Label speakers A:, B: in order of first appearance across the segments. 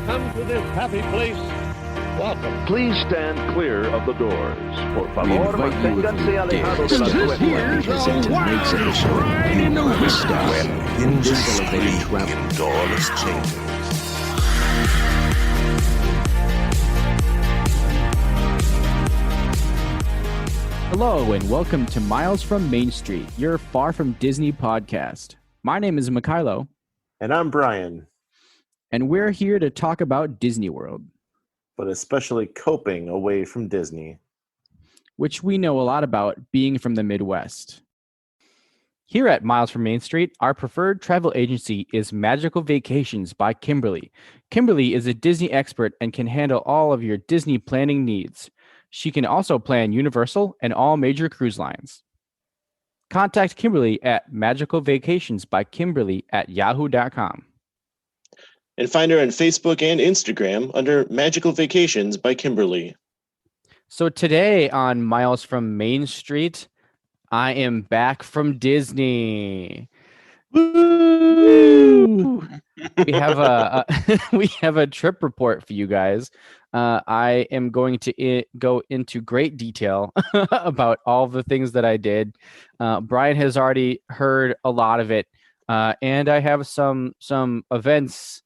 A: come to this happy place, welcome.
B: Please stand clear of the doors. Por
C: We
B: favor,
C: invite you, if
B: manténganse
C: you
B: alejados
C: dare,
B: de las
C: to
B: puertas.
C: visit tonight's episode in Twista, in this elevated travel doorless chamber.
D: Hello and welcome to Miles from Main Street, your Far From Disney podcast. My name is Mykhailo.
E: And I'm Brian.
D: And we're here to talk about Disney World,
E: But especially coping away from Disney.
D: which we know a lot about being from the Midwest. Here at Miles from Main Street, our preferred travel agency is Magical Vacations by Kimberly. Kimberly is a Disney expert and can handle all of your Disney planning needs. She can also plan Universal and all major cruise lines. Contact Kimberly at magicalvacationsbykimberly@yahoo.com.
F: And find her on Facebook and Instagram under Magical Vacations by Kimberly.
D: So today on Miles from Main Street, I am back from Disney. Woo! We have a we have a trip report for you guys. I am going to go into great detail about all the things that I did. Brian has already heard a lot of it, and I have some events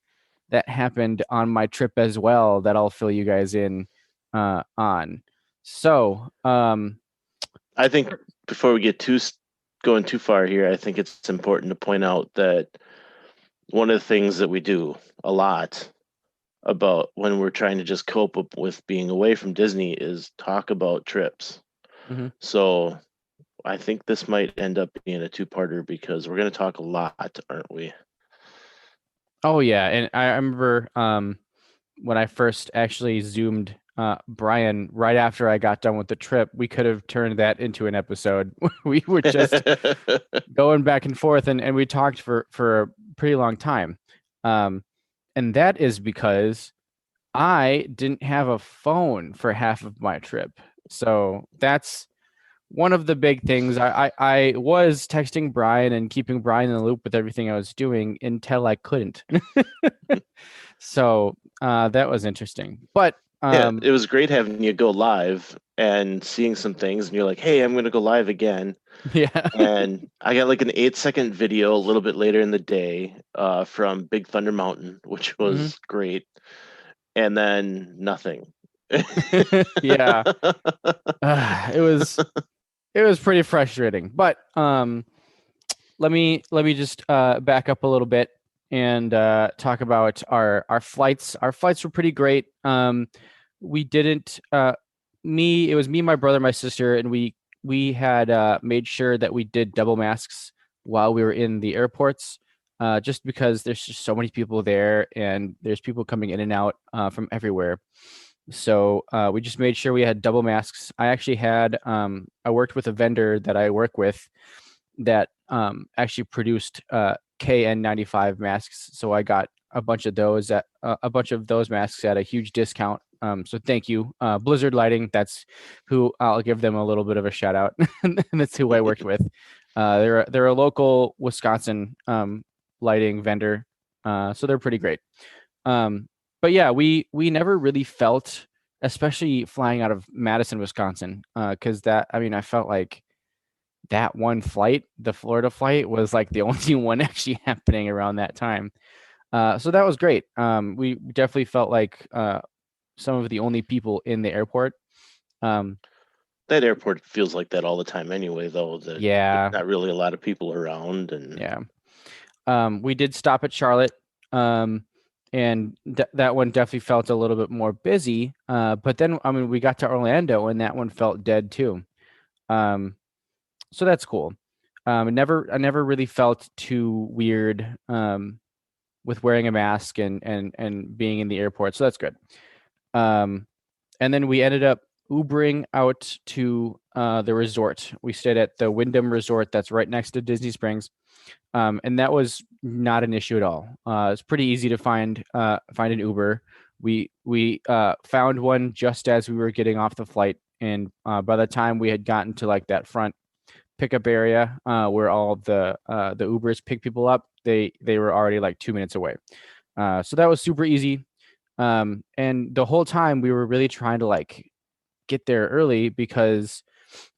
D: that happened on my trip as well that I'll fill you guys in on. So,
F: I think before we get going too far here, I think it's important to point out that one of the things that we do a lot about when we're trying to just cope up with being away from Disney is talk about trips.
D: Mhm.
F: So I think this might end up being a two-parter because we're going to talk a lot, aren't we?
D: Oh yeah, and I remember when I first actually Zoomed Brian right after I got done with the trip, we could have turned that into an episode. We were just going back and forth, and we talked for a pretty long time. And that is because I didn't have a phone for half of my trip. So that's one of the big things. I was texting Brian and keeping Brian in the loop with everything I was doing until I couldn't. So that was interesting. But
F: yeah, it was great having you go live and seeing some things, and you're like, "Hey, I'm going to go live again."
D: yeah,
F: And I got like an 8-second video a little bit later in the day from Big Thunder Mountain, which was great, and then nothing.
D: yeah, it was pretty frustrating. But let me just back up a little bit and talk about our flights. Our flights were pretty great. We didn't it was me, my brother, my sister, and we had made sure that we did double masks while we were in the airports, just because there's just so many people there and there's people coming in and out from everywhere. So we just made sure we had double masks. I actually had I worked with a vendor that I work with that actually produced KN95 masks. So I got a bunch of those masks at a huge discount. So thank you, Blizzard Lighting. That's who I'll give them a little bit of a shout out. That's who I worked with. They're a local Wisconsin lighting vendor, so they're pretty great. But yeah, we never really felt, especially flying out of Madison, Wisconsin, because I felt like that one flight, the Florida flight, was like the only one actually happening around that time. So that was great. We definitely felt like some of the only people in the airport.
F: That airport feels like that all the time anyway, though.
D: Yeah.
F: There's not really a lot of people around. And
D: yeah. We did stop at Charlotte, and that one definitely felt a little bit more busy. But then, we got to Orlando, and that one felt dead too. So that's cool. I never really felt too weird with wearing a mask and being in the airport. So that's good. And then we ended up Ubering out to the resort. We stayed at the Wyndham Resort that's right next to Disney Springs. And that was not an issue at all. It's pretty easy to find an Uber. We found one just as we were getting off the flight, and by the time we had gotten to like that front pickup area where all the Ubers pick people up, they were already like 2 minutes away. So that was super easy. And the whole time we were really trying to like get there early because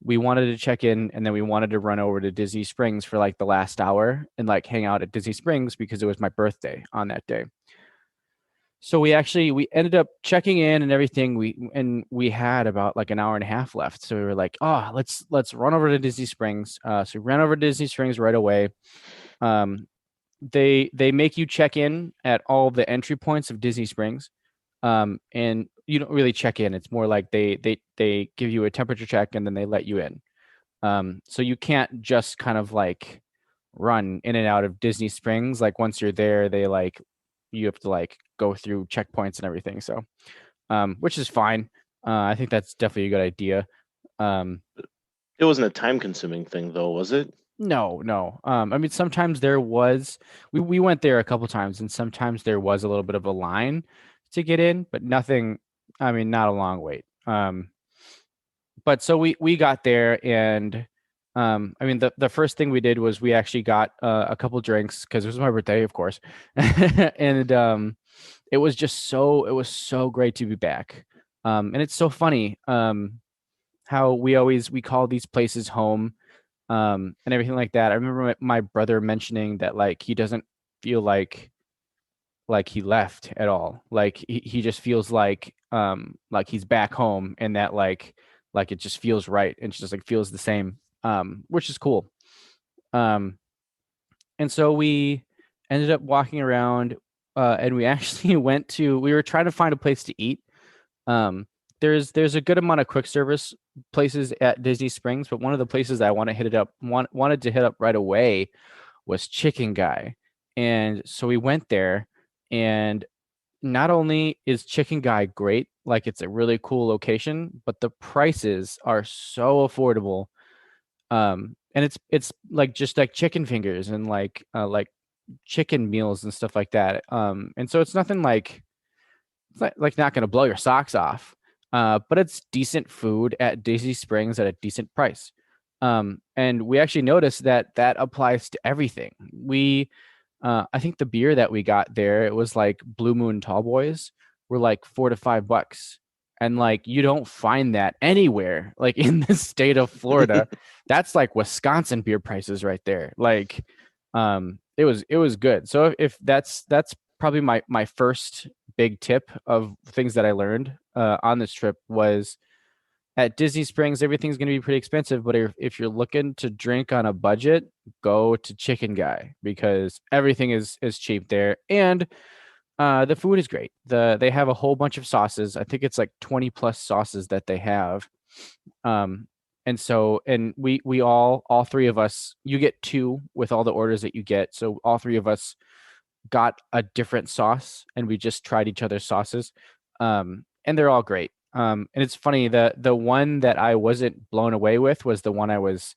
D: we wanted to check in and then we wanted to run over to Disney Springs for like the last hour and like hang out at Disney Springs because it was my birthday on that day. So we ended up checking in and everything. We had about like an hour and a half left. So we were like, oh, let's run over to Disney Springs. So we ran over to Disney Springs right away. Um, they make you check in at all the entry points of Disney Springs. And you don't really check in. It's more like they give you a temperature check and then they let you in. So you can't just kind of like run in and out of Disney Springs. Like once you're there, they like you have to like go through checkpoints and everything. So, which is fine. I think that's definitely a good idea.
F: It wasn't a time-consuming thing, though, was it?
D: No. I mean, sometimes there was. We went there a couple times, and sometimes there was a little bit of a line to get in, but nothing. I mean, not a long wait. But so we got there, and I mean, the first thing we did was we actually got a couple drinks because it was my birthday, of course, and it was so great to be back. And it's so funny how we call these places home, and everything like that. I remember my brother mentioning that like he doesn't feel like he left at all. Like he just feels like he's back home, and that like it just feels right and just like feels the same, which is cool. Um, and so we ended up walking around, and we actually we were trying to find a place to eat. There's a good amount of quick service places at Disney Springs, but one of the places I wanted to hit up right away was Chicken Guy. And so we went there, and not only is Chicken Guy great, like it's a really cool location, but the prices are so affordable. And it's like just like chicken fingers and like chicken meals and stuff like that. And so it's nothing like like not going to blow your socks off. But it's decent food at Disney Springs at a decent price. And we actually noticed that that applies to everything. I think the beer that we got there, it was like Blue Moon Tall Boys, were like $4 to $5. And like you don't find that anywhere, like in the state of Florida. That's like Wisconsin beer prices right there. Like, it was good. So if that's probably my first big tip of things that I learned on this trip was at Disney Springs, everything's going to be pretty expensive. But if you're looking to drink on a budget, go to Chicken Guy because everything is cheap there. And the food is great. They have a whole bunch of sauces. I think it's like 20 plus sauces that they have. And we all three of us, you get two with all the orders that you get. So all three of us got a different sauce and we just tried each other's sauces. And they're all great. And it's funny, the one that I wasn't blown away with was the one I was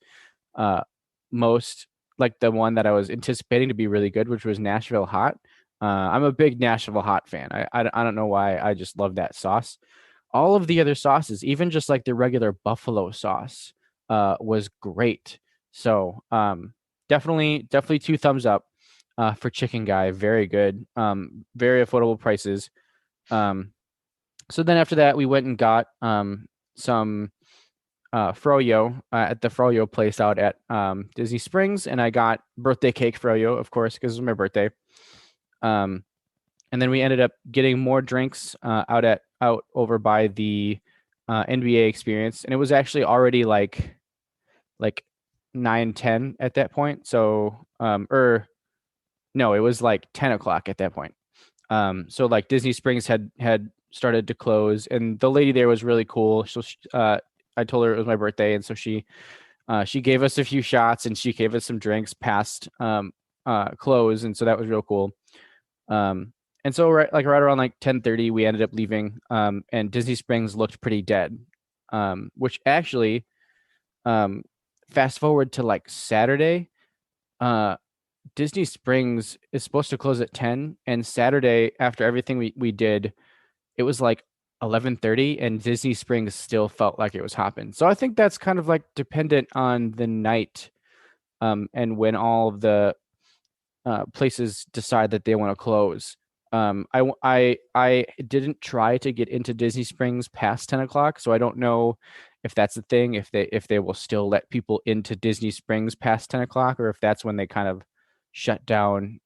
D: most like the one that I was anticipating to be really good, which was Nashville Hot. I'm a big Nashville Hot fan. I don't know why. I just love that sauce. All of the other sauces, even just like the regular buffalo sauce, was great. So definitely two thumbs up for Chicken Guy. Very good. Very affordable prices. So then after that, we went and got some froyo at the froyo place out at Disney Springs, and I got birthday cake froyo, of course, because it was my birthday. And then we ended up getting more drinks out over by the NBA experience, and it was actually already like 9:10 at that point. So or no, it was like 10 o'clock at that point. So like Disney Springs had started to close, and the lady there was really cool. So I told her it was my birthday, and so she gave us a few shots and she gave us some drinks past close, and so that was real cool. And so right around like 10:30, we ended up leaving, and Disney Springs looked pretty dead. Which actually, fast forward to like Saturday, Disney Springs is supposed to close at 10, and Saturday after everything we did, it was like 11:30, and Disney Springs still felt like it was hopping. So I think that's kind of like dependent on the night, and when all of the places decide that they want to close. I didn't try to get into Disney Springs past 10 o'clock, so I don't know if that's the thing, if they will still let people into Disney Springs past 10 o'clock, or if that's when they kind of shut down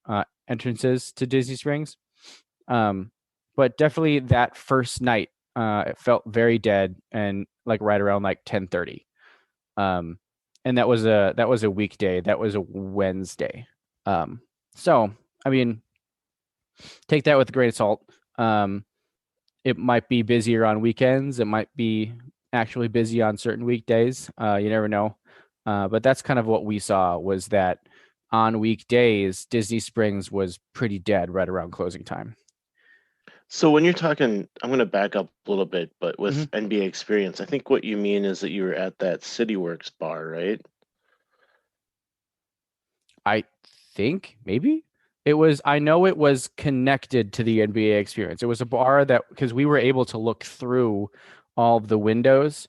D: entrances to Disney Springs. But definitely that first night, it felt very dead, and like right around like 10:30. And that was a weekday. That was a Wednesday. So I mean, take that with a grain of salt. It might be busier on weekends. It might be actually busy on certain weekdays. You never know. But that's kind of what we saw, was that on weekdays, Disney Springs was pretty dead right around closing time.
F: So when you're talking, I'm going to back up a little bit, but with
D: Mhm.
F: NBA experience, I think what you mean is that you were at that CityWorks bar, right?
D: I think maybe it was. I know it was connected to the NBA experience. It was a bar that, because we were able to look through all of the windows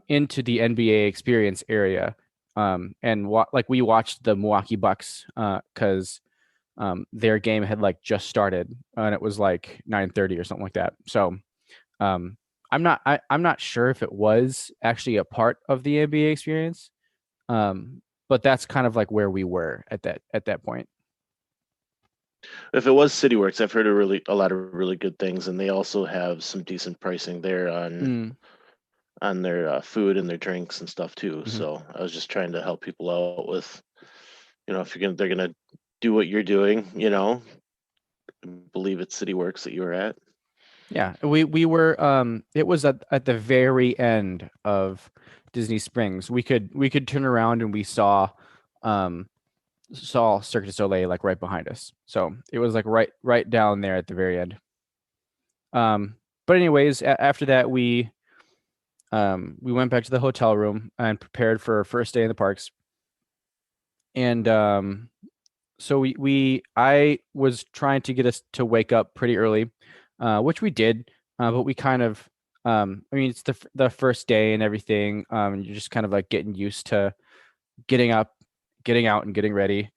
D: into the NBA experience area, and like we watched the Milwaukee Bucks because their game had like just started, and it was like 9:30 or something like that. So um, I'm not sure if it was actually a part of the NBA experience. But that's kind of like where we were at that point.
F: If it was CityWorks, I've heard a lot of really good things, and they also have some decent pricing there
D: Mm,
F: on their food and their drinks and stuff too.
D: mhm.
F: So I was just trying to help people out with, if they're gonna do what you're doing, I believe it's CityWorks that you were at.
D: Yeah, we were it was at the very end of Disney Springs. We could turn around and we saw Cirque du Soleil like right behind us. So it was like right down there at the very end. But anyways, after that we went back to the hotel room and prepared for our first day in the parks. And so I was trying to get us to wake up pretty early, which we did, but we kind of I mean, it's the first day and everything. And you're just kind of like getting used to getting up, getting out, and getting ready.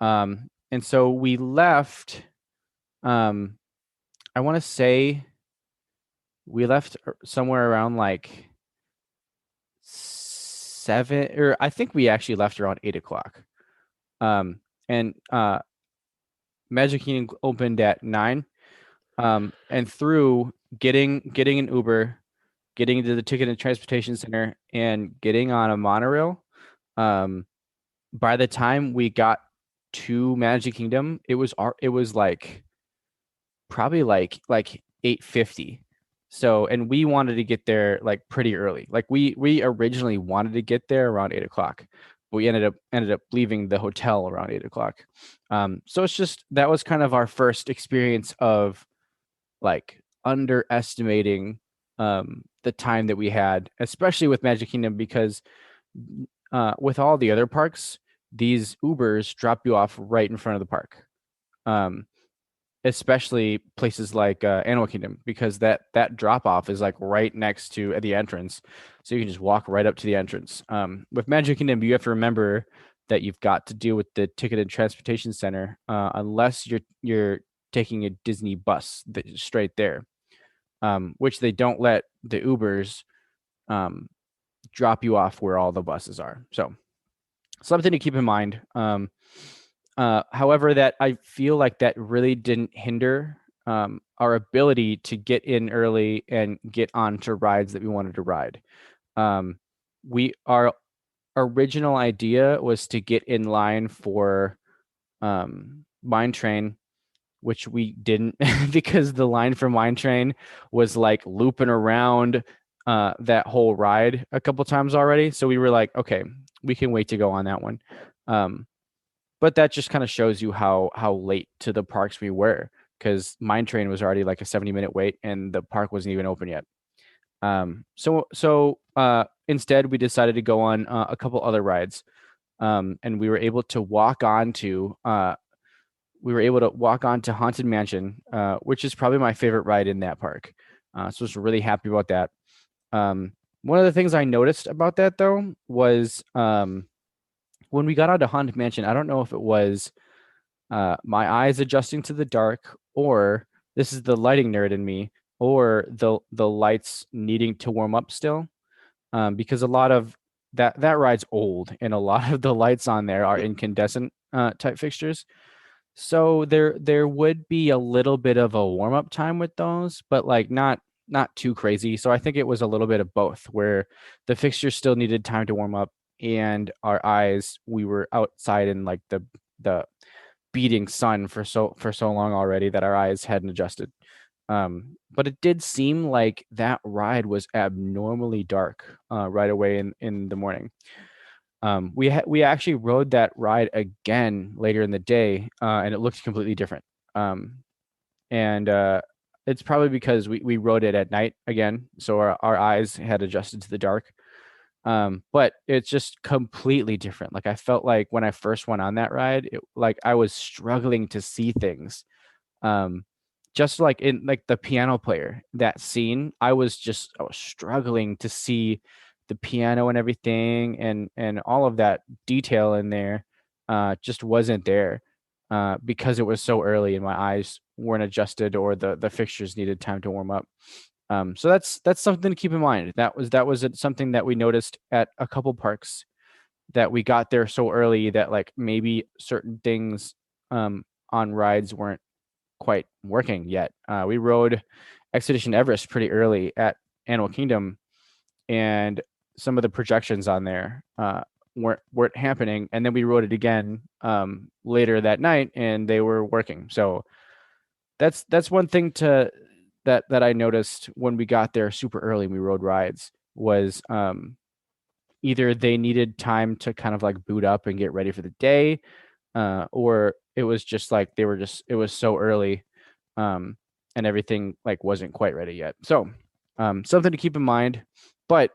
D: And so we left. Um, I want to say we left somewhere around like 7, or I think we actually left around 8 o'clock. And Magic Kingdom opened at 9. And through getting an Uber, getting to the ticket and transportation center, and getting on a monorail, um, by the time we got to Magic Kingdom, it was like probably like 8:50. So, and we wanted to get there like pretty early. Like we originally wanted to get there around 8 o'clock, but we ended up leaving the hotel around 8 o'clock. So it's just, that was kind of our first experience of like underestimating the time that we had, especially with Magic Kingdom, because with all the other parks, these Ubers drop you off right in front of the park. Um, Especially places like Animal Kingdom, because that drop off is like right next to the entrance, so you can just walk right up to the entrance. With Magic Kingdom, you have to remember that you've got to deal with the ticket and transportation center, unless you're taking a Disney bus that is straight there, which they don't let the Ubers um, drop you off where all the buses are. So something to keep in mind. However, that I feel like that really didn't hinder our ability to get in early and get onto rides that we wanted to ride. Our original idea was to get in line for Mine Train, which we didn't because the line for Mine Train was like looping around that whole ride a couple times already. So we were like, okay, we can wait to go on that one. But that just kind of shows you how late to the parks we were, because Mine Train was already like a 70-minute wait and the park wasn't even open yet. So instead we decided to go on a couple other rides, and we were able to walk on to Haunted Mansion, which is probably my favorite ride in that park. So I was really happy about that. One of the things I noticed about that though was when we got onto Haunted Mansion, I don't know if it was my eyes adjusting to the dark, or this is the lighting nerd in me, or the lights needing to warm up still, because a lot of that ride's old, and a lot of the lights on there are incandescent type fixtures. So there would be a little bit of a warm up time with those, but like not too crazy. So I think it was a little bit of both, where the fixtures still needed time to warm up, and our eyes, we were outside in like the beating sun for so long already that our eyes hadn't adjusted. But it did seem like that ride was abnormally dark right away in the morning. We actually rode that ride again later in the day, and it looked completely different. And it's probably because we rode it at night again, so our eyes had adjusted to the dark. But it's just completely different. Like I felt like when I first went on that ride, like I was struggling to see things. Just like in like the piano player, that scene, I was struggling to see the piano and everything, and all of that detail in there just wasn't there because it was so early and my eyes weren't adjusted, or the fixtures needed time to warm up. So that's something to keep in mind. That was something that we noticed at a couple parks, that we got there so early that like maybe certain things on rides weren't quite working yet. We rode Expedition Everest pretty early at Animal Kingdom, and some of the projections on there weren't happening. And then we rode it again later that night, and they were working. So that's one thing that I noticed when we got there super early and we rode rides, was either they needed time to kind of like boot up and get ready for the day, or it was just like it was so early, and everything like wasn't quite ready yet. So something to keep in mind. But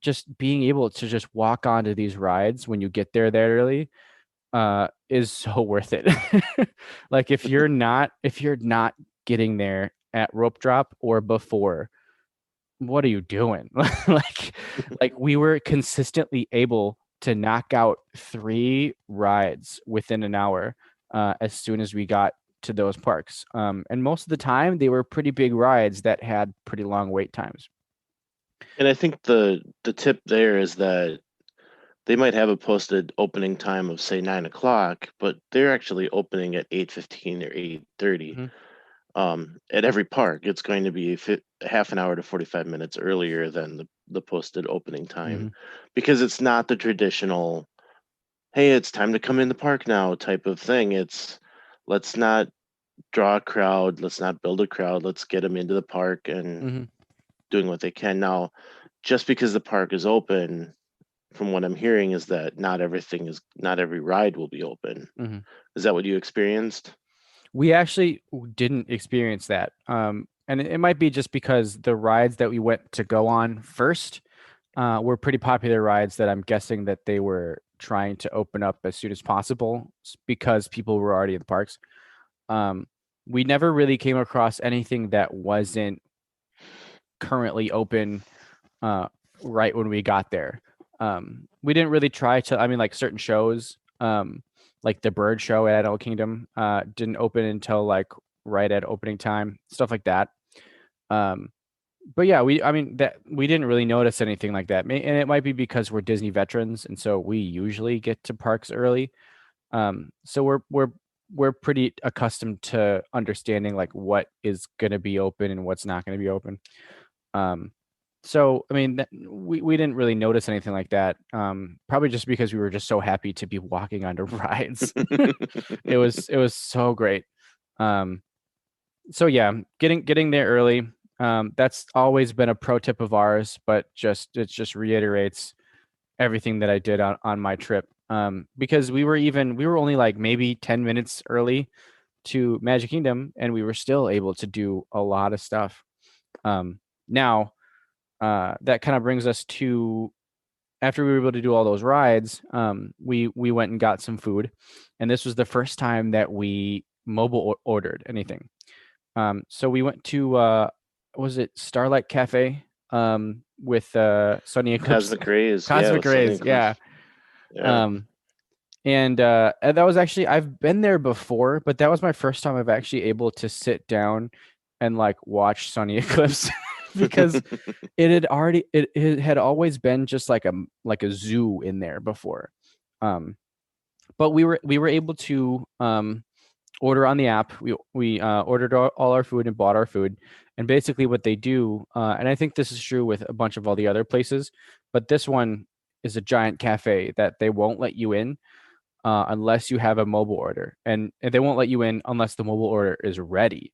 D: just being able to just walk onto these rides when you get there that early is so worth it. Like if you're not getting there at rope drop or before, what are you doing? like we were consistently able to knock out 3 rides within an hour as soon as we got to those parks. And most of the time they were pretty big rides that had pretty long wait times.
F: And I think the tip there is that they might have a posted opening time of say 9 o'clock, but they're actually opening at 8:15 or 8:30. At every park, it's going to be half an hour to 45 minutes earlier than the posted opening time, because it's not the traditional, hey, it's time to come in the park now type of thing. It's, let's not draw a crowd, let's not build a crowd, let's get them into the park and doing what they can. Now, just because the park is open, from what I'm hearing, is that not every ride will be open. Is that what you experienced?
D: We actually didn't experience that. And it might be just because the rides that we went to go on first were pretty popular rides that I'm guessing that they were trying to open up as soon as possible because people were already in the parks. We never really came across anything that wasn't currently open right when we got there. We didn't really try to, I mean, like certain shows, like the bird show at Animal Kingdom didn't open until like right at opening time, stuff like that. But yeah, we didn't really notice anything like that. And it might be because we're Disney veterans, and so we usually get to parks early. So we're pretty accustomed to understanding like what is going to be open and what's not going to be open. So I mean, we didn't really notice anything like that. Probably just because we were just so happy to be walking onto rides. It was so great. So yeah, getting there early. That's always been a pro tip of ours, but it just reiterates everything that I did on my trip. Because we were only like maybe 10 minutes early to Magic Kingdom, and we were still able to do a lot of stuff. Now, that kind of brings us to, after we were able to do all those rides, we went and got some food, and this was the first time that we mobile ordered anything. So we went to was it Starlight Cafe with Sunny Eclipse?
F: Cosmic Rays.
D: Cosmic Rays, yeah. And that was actually, I've been there before, but that was my first time I've actually able to sit down and like watch sunny eclipse because it had always been just like a zoo in there before. But we were able to order on the app. We ordered all our food and bought our food. And basically what they do, and I think this is true with a bunch of all the other places, but this one is a giant cafe that they won't let you in unless you have a mobile order, and they won't let you in unless the mobile order is ready.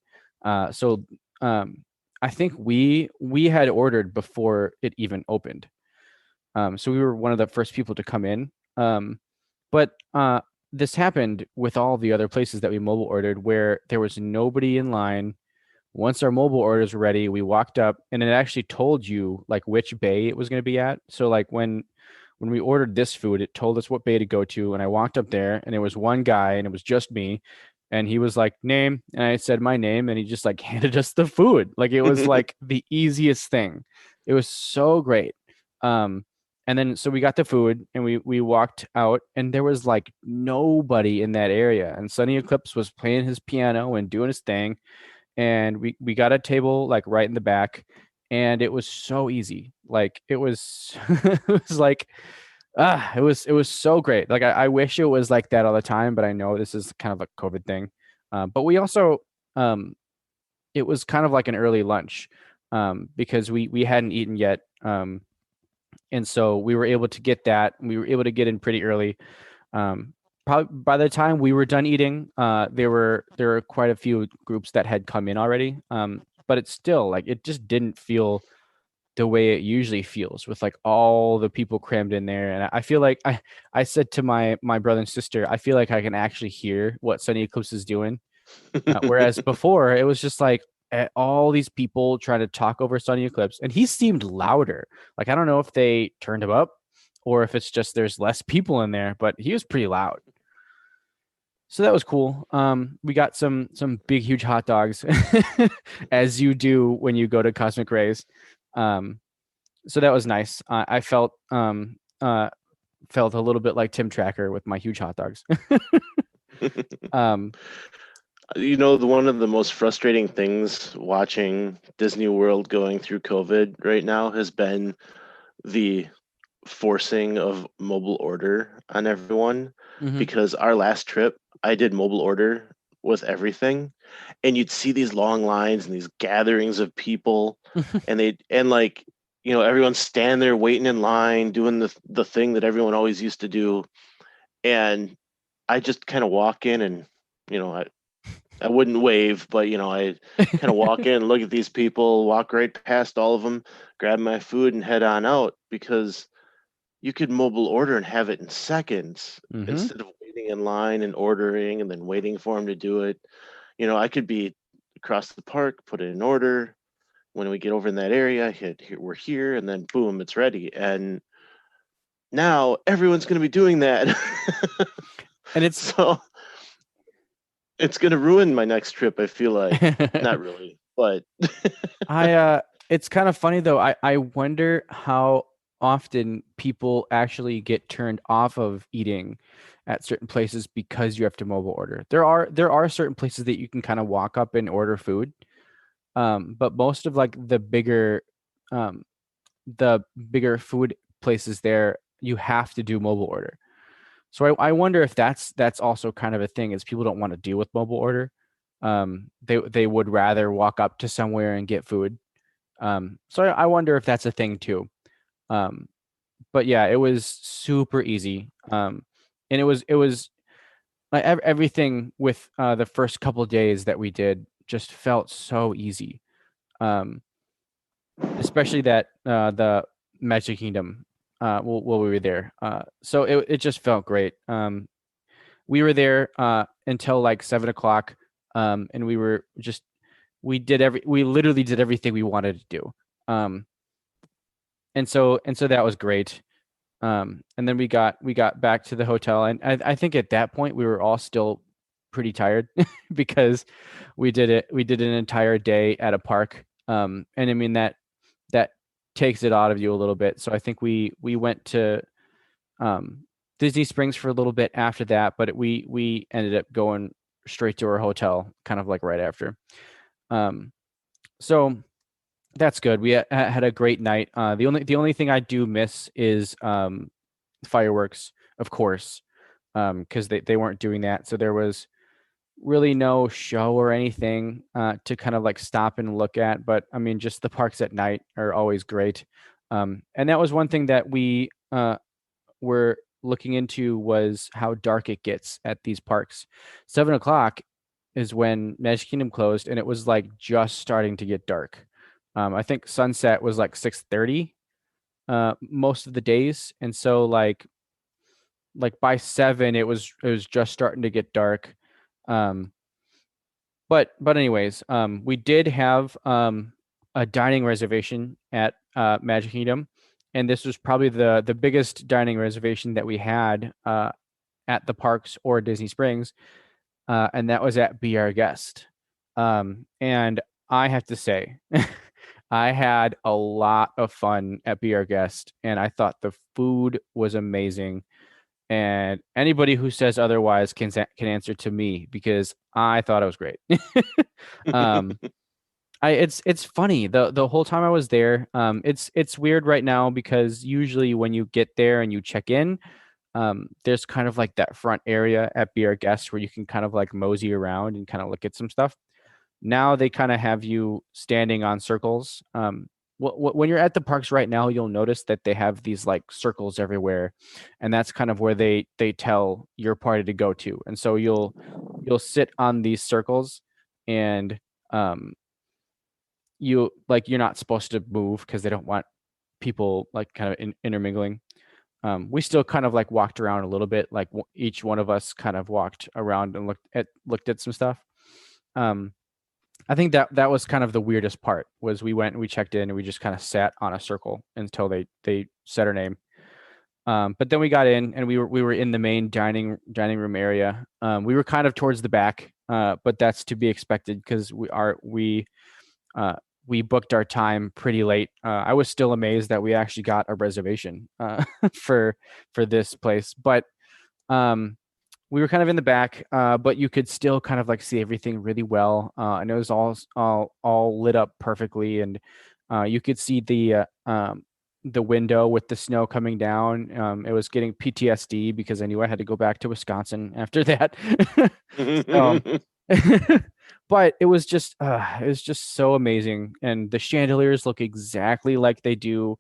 D: So I think we had ordered before it even opened. So we were one of the first people to come in. But this happened with all the other places that we mobile ordered where there was nobody in line. Once our mobile orders were ready, we walked up and it actually told you like which bay it was going to be at. So like when we ordered this food, it told us what bay to go to. And I walked up there and it was one guy and it was just me. And he was like, name. And I said my name and he just like handed us the food. Like it was like the easiest thing. It was so great. And then so we got the food and we walked out and there was like nobody in that area. And Sunny Eclipse was playing his piano and doing his thing. And we got a table like right in the back and it was so easy. Like it was it was like it was so great. Like I wish it was like that all the time, but I know this is kind of a COVID thing. But we also it was kind of like an early lunch because we hadn't eaten yet. And so we were able to get that. We were able to get in pretty early. Probably by the time we were done eating, there were quite a few groups that had come in already. But it's still like it just didn't feel the way it usually feels with like all the people crammed in there. And I feel like I said to my brother and sister, I feel like I can actually hear what Sunny Eclipse is doing. Whereas before it was just like all these people trying to talk over Sunny Eclipse, and he seemed louder. Like I don't know if they turned him up or if it's just there's less people in there, but he was pretty loud. So that was cool. We got some big huge hot dogs, as you do when you go to Cosmic Rays. So that was nice. I felt a little bit like Tim Tracker with my huge hot dogs. um,
F: One of the most frustrating things watching Disney World going through COVID right now has been the forcing of mobile order on everyone. Because our last trip, I did mobile order with everything, and you'd see these long lines and these gatherings of people, and like everyone's standing there waiting in line doing the thing that everyone always used to do, and I just kind of walk in and I wouldn't wave, but I kind of walk in, look at these people, walk right past all of them, grab my food and head on out, because you could mobile order and have it in seconds instead of waiting in line and ordering and then waiting for them to do it. I could be across the park, put it in order. When we get over in that area, hit here, we're here, and then boom, it's ready. And now everyone's going to be doing that.
D: and it's
F: so it's going to ruin my next trip, I feel like. Not really, but
D: it's kind of funny though. I wonder how often people actually get turned off of eating at certain places because you have to mobile order. There are certain places that you can kind of walk up and order food. But most of like the bigger food places there, you have to do mobile order. So I wonder if that's also kind of a thing, is people don't want to deal with mobile order. They would rather walk up to somewhere and get food. So I wonder if that's a thing too. But yeah, it was super easy. And it was like everything with the first couple of days that we did just felt so easy. Especially that the Magic Kingdom while we were there. So it just felt great. We were there until like 7 o'clock, and we literally did everything we wanted to do. And so that was great. And then we got back to the hotel, and I think at that point we were all still pretty tired because we did an entire day at a park. And I mean that takes it out of you a little bit. So I think we went to Disney Springs for a little bit after that, but we ended up going straight to our hotel, kind of like right after. So that's good. We had a great night. The only thing I do miss is fireworks, of course, because they weren't doing that. So there was really no show or anything to kind of like stop and look at. But I mean, just the parks at night are always great. And that was one thing that we were looking into, was how dark it gets at these parks. 7 o'clock is when Magic Kingdom closed, and it was like just starting to get dark. I think sunset was like 6:30 most of the days, and so like by 7 it was just starting to get dark. Um, but anyways, we did have a dining reservation at Magic Kingdom, and this was probably the biggest dining reservation that we had at the parks or Disney Springs, and that was at Be Our Guest. And I have to say, I had a lot of fun at Be Our Guest, and I thought the food was amazing. And anybody who says otherwise can answer to me, because I thought it was great. um, it's funny, the whole time I was there. It's weird right now because usually when you get there and you check in, there's kind of like that front area at Be Our Guest where you can kind of like mosey around and kind of look at some stuff. Now they kind of have you standing on circles. When you're at the parks right now, you'll notice that they have these like circles everywhere, and that's kind of where they tell your party to go to. And so you'll sit on these circles, and you're not supposed to move because they don't want people like kind of intermingling. We still kind of like walked around a little bit, like each one of us kind of walked around and looked at some stuff. I think that was kind of the weirdest part, was we went and we checked in and we just kind of sat on a circle until they said our name. But then we got in and we were in the main dining room area. We were kind of towards the back, but that's to be expected because we booked our time pretty late. I was still amazed that we actually got a reservation for this place, but we were kind of in the back, but you could still kind of like see everything really well. And it was all lit up perfectly, and you could see the window with the snow coming down. It was getting PTSD because I knew I had to go back to Wisconsin after that. But it was just so amazing, and the chandeliers look exactly like they do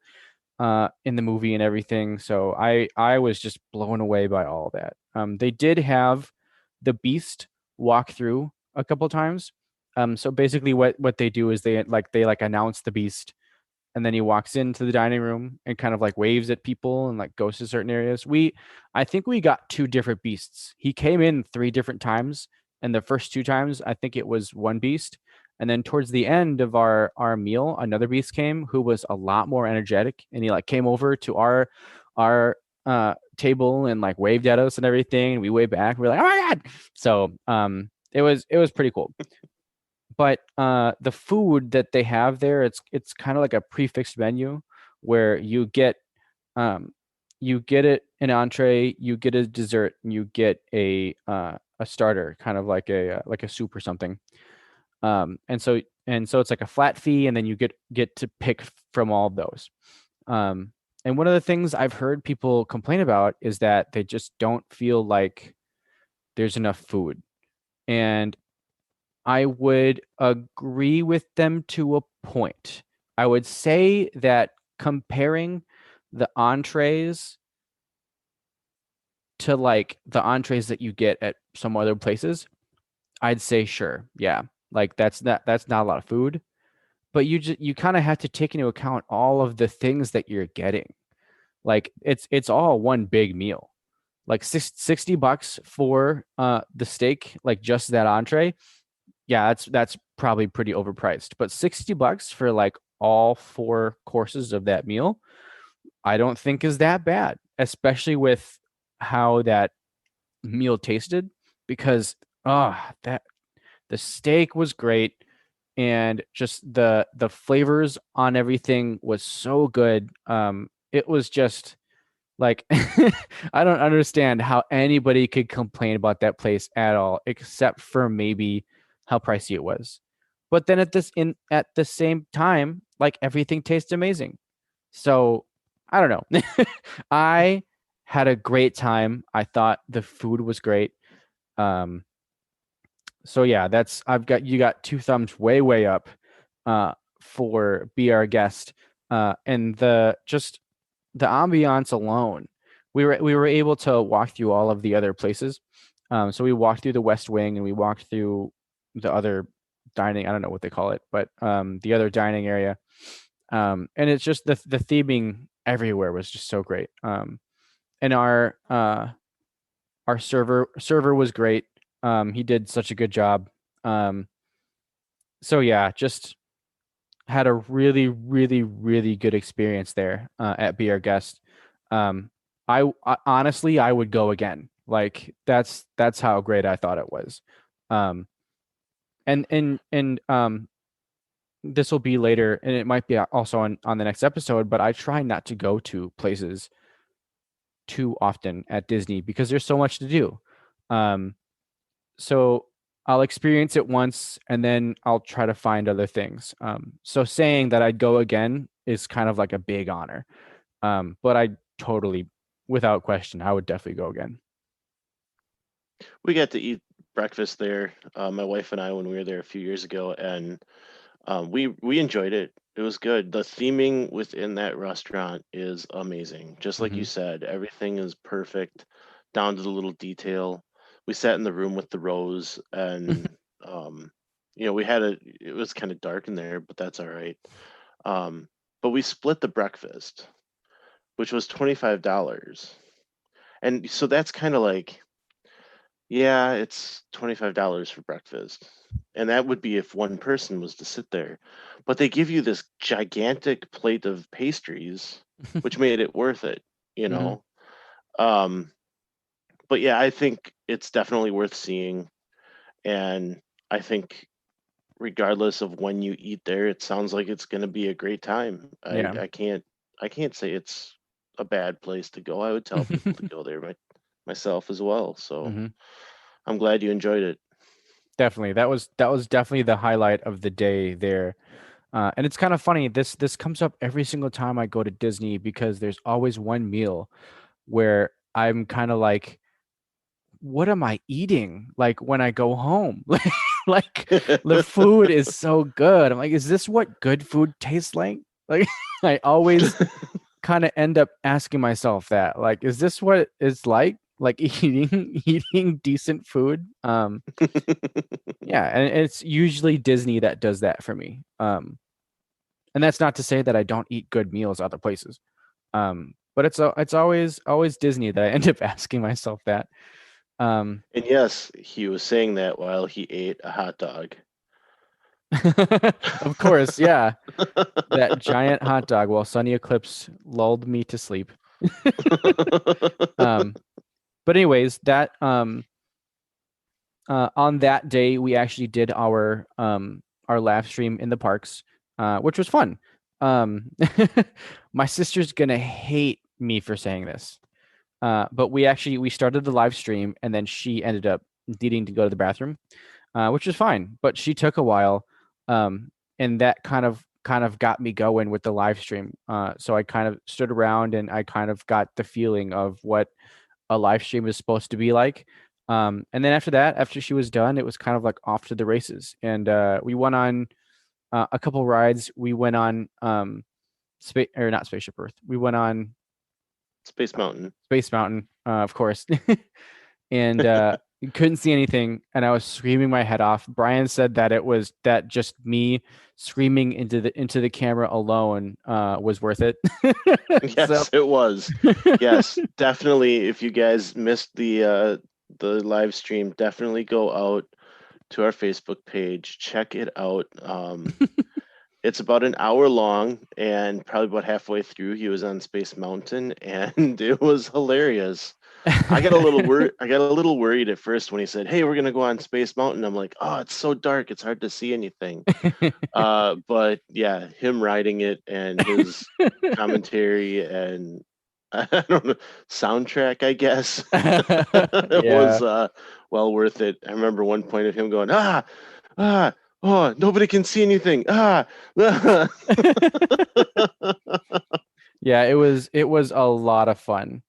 D: in the movie and everything. So I was just blown away by all that. They did have the Beast walk through a couple times. So basically what they do is they announce the Beast, and then he walks into the dining room and kind of like waves at people and like goes to certain areas. I think we got 2 different Beasts. He came in 3 different times, and the first 2 times I think it was one Beast. And then towards the end of our meal, another Beast came who was a lot more energetic, and he like came over to our table and like waved at us and everything. And we waved back. We're like, oh my God. So it was pretty cool. But the food that they have there, it's kind of like a prefixed menu where you get it an entree, you get a dessert, and you get a starter, kind of like a soup or something. And so it's like a flat fee, and then you get to pick from all of those. And one of the things I've heard people complain about is that they just don't feel like there's enough food. And I would agree with them to a point. I would say that comparing the entrees to like the entrees that you get at some other places, I'd say sure. Yeah. Like that's not a lot of food, but you kind of have to take into account all of the things that you're getting. Like it's all one big meal. Like $60 for the steak, like just that entree. Yeah, that's probably pretty overpriced. But $60 for like all 4 courses of that meal, I don't think is that bad, especially with how that meal tasted, because that the steak was great, and just the flavors on everything was so good. It was just Like, I don't understand how anybody could complain about that place at all, except for maybe how pricey it was. But then at the same time, like everything tastes amazing. So I don't know. I had a great time. I thought the food was great. Um, so yeah, that's you got two thumbs way up for Be Our Guest. And the ambiance alone. We were able to walk through all of the other places. So we walked through the West Wing and we walked through the other dining, I don't know what they call it, but the other dining area. And it's just the theming everywhere was just so great. And our server was great. He did such a good job. So yeah, just had a really good experience there at Be Our Guest. I honestly I would go again. Like that's how great I thought it was. Um, and this will be later, and it might be also on the next episode. But I try not to go to places too often at Disney because there's so much to do. Um, so I'll experience it once and then I'll try to find other things. So saying that I'd go again is kind of like a big honor. But I totally, without question, I would definitely go again.
F: We got to eat breakfast there, my wife and I, when we were there a few years ago, and we enjoyed it. It was good. The theming within that restaurant is amazing. Just like you said, everything is perfect, down to the little detail. We sat in the room with the rows, and it was kind of dark in there, but that's all right. But we split the breakfast, which was $25, and so that's kind of like, yeah, it's $25 for breakfast. And that would be if one person was to sit there. But they give you this gigantic plate of pastries, which made it worth it, you
D: Mhm.
F: know. Um, but yeah, I think it's definitely worth seeing. And I think regardless of when you eat there, it sounds like it's going to be a great time.
D: Yeah.
F: I can't say it's a bad place to go. I would tell people to go there myself as well. So
D: Mhm.
F: I'm glad you enjoyed it.
D: Definitely. That was definitely the highlight of the day there. And it's kind of funny. This comes up every single time I go to Disney because there's always one meal where I'm kind of like, what am I eating? Like when I go home, like the food is so good. I'm like, is this what good food tastes like? Like I always kind of end up asking myself that. Like, is this what it's like eating decent food? Yeah, and it's usually Disney that does that for me. And that's not to say that I don't eat good meals other places. But it's always Disney that I end up asking myself that. Um,
F: And yes, he was saying that while he ate a hot dog.
D: of course, yeah, that giant hot dog while Sunny Eclipse lulled me to sleep. Um, but anyways, that on that day we actually did our live stream in the parks, which was fun. My sister's gonna hate me for saying this. But we started the live stream and then she ended up needing to go to the bathroom, which was fine. But she took a while, and that kind of got me going with the live stream. So I kind of stood around and I kind of got the feeling of what a live stream is supposed to be like. And then after that, after she was done, it was kind of like off to the races. And we went on a couple rides. We went on space or not Spaceship Earth. We went on
F: Space Mountain.
D: Space Mountain, of course. And you couldn't see anything, and I was screaming my head off. Brian said that it was that just me screaming into the camera alone was worth it.
F: Yes, it was. Yes, definitely. If you guys missed the live stream, definitely go out to our Facebook page, check it out. It's about an hour long, and probably about halfway through, he was on Space Mountain, and it was hilarious. I got a little worried. I got a little worried at first when he said, "Hey, we're gonna go on Space Mountain." I'm like, "Oh, it's so dark; it's hard to see anything." But yeah, him riding it and his commentary, and I don't know, soundtrack, I guess. It was well worth it. I remember one point of him going, oh, nobody can see anything.
D: Yeah, it was a lot of fun.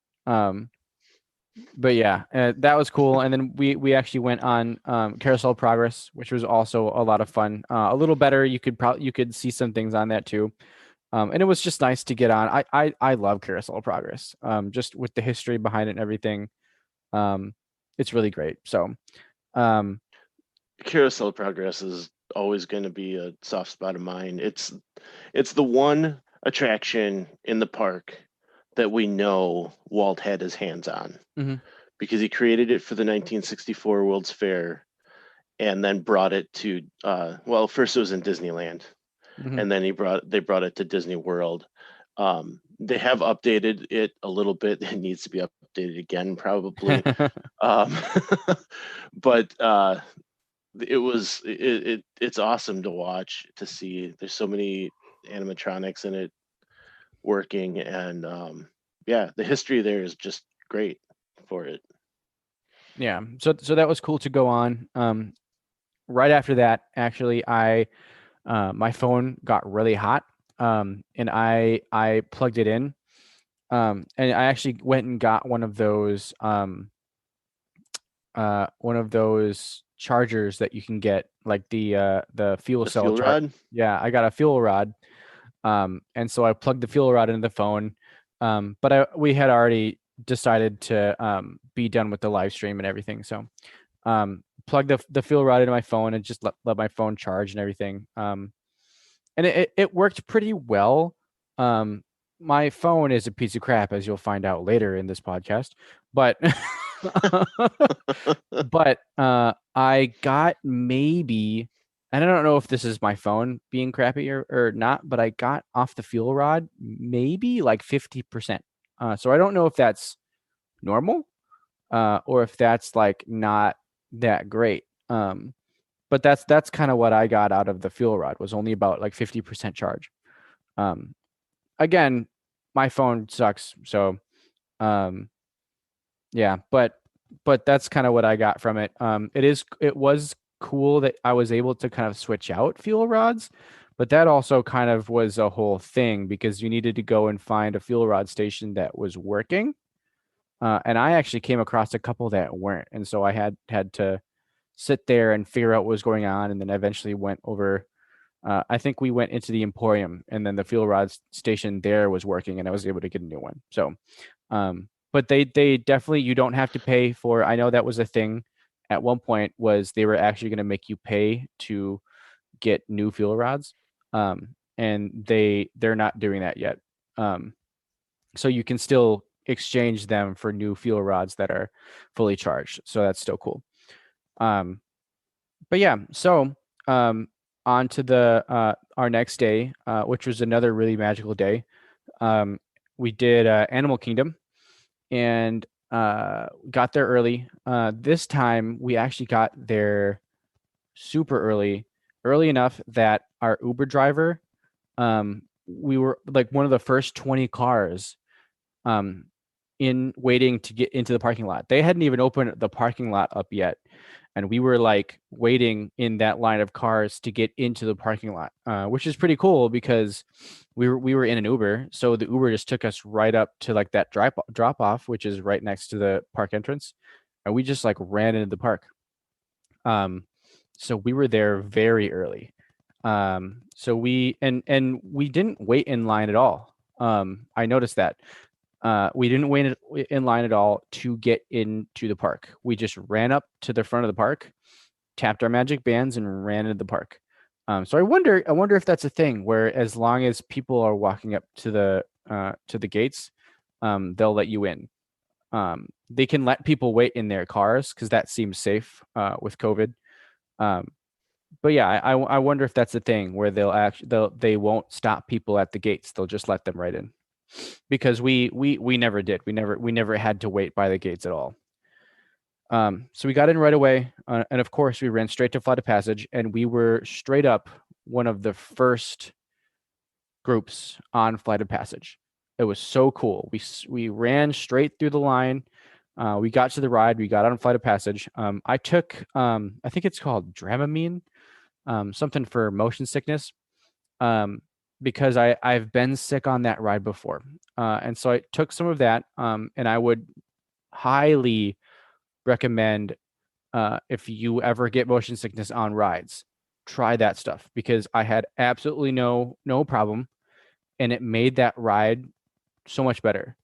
D: But yeah, that was cool. And then we actually went on Carousel Progress, which was also a lot of fun. A little better. You could see some things on that too. And it was just nice to get on. I love Carousel Progress. Just with the history behind it and everything. It's really great. So
F: Carousel Progress is always going to be a soft spot of mine. It's the one attraction in the park that we know Walt had his hands on
D: Mhm.
F: because he created it for the 1964 World's Fair and then brought it to well, first it was in Disneyland,
D: Mhm.
F: and then they brought it to Disney World. They have updated it a little bit. It needs to be updated again, probably. Um, but it's awesome to watch, to see. There's so many animatronics in it working, and yeah, the history there is just great for it.
D: Yeah. So that was cool to go on. Right after that, actually, my phone got really hot. And I plugged it in. And I actually went and got one of those chargers that you can get, like the fuel
F: The
D: cell
F: fuel
D: charge.
F: rod.
D: Yeah, I got a fuel rod. And so I plugged the fuel rod into the phone. But we had already decided to be done with the live stream and everything. So plug the fuel rod into my phone and just let my phone charge and everything. And it worked pretty well. My phone is a piece of crap, as you'll find out later in this podcast. But but I got maybe, and I don't know if this is my phone being crappy or not, but I got off the fuel rod maybe like 50%. So I don't know if that's normal or if that's like not that great. But that's kind of what I got out of the fuel rod, was only about like 50% charge. Um, Again, my phone sucks, so yeah, but that's kind of what I got from it. It was cool that I was able to kind of switch out fuel rods, but that also kind of was a whole thing because you needed to go and find a fuel rod station that was working. And I actually came across a couple that weren't, and so I had to sit there and figure out what was going on, and then eventually went over. I think we went into the Emporium, and then the fuel rod station there was working, and I was able to get a new one. So, but they definitely, you don't have to pay for. I know that was a thing at one point, was they were actually going to make you pay to get new fuel rods, and they're not doing that yet. So you can still exchange them for new fuel rods that are fully charged. So that's still cool. But yeah, so on to the our next day, which was another really magical day. We did Animal Kingdom and got there early. This time we actually got there super early enough that our Uber driver, we were like one of the first 20 cars in waiting to get into the parking lot. They hadn't even opened the parking lot up yet, and we were like waiting in that line of cars to get into the parking lot, which is pretty cool because we were in an Uber, so the Uber just took us right up to like that drop off, which is right next to the park entrance, and we just like ran into the park. So we were there very early. So we we didn't wait in line at all. I noticed that. We didn't wait in line at all to get into the park. We just ran up to the front of the park, tapped our magic bands, and ran into the park. So I wonder if that's a thing where as long as people are walking up to the gates, they'll let you in. They can let people wait in their cars because that seems safe with COVID. But yeah, I wonder if that's a thing where they won't stop people at the gates. They'll just let them right in, because we never did. We never had to wait by the gates at all. So we got in right away, and of course we ran straight to Flight of Passage, and we were straight up one of the first groups on Flight of Passage. so cool. We ran straight through the line. We got to the ride. We got on Flight of Passage. I took I think it's called Dramamine, something for motion sickness, because I've been sick on that ride before, and so I took some of that. And I would highly recommend, if you ever get motion sickness on rides, try that stuff, because I had absolutely no problem, and it made that ride so much better.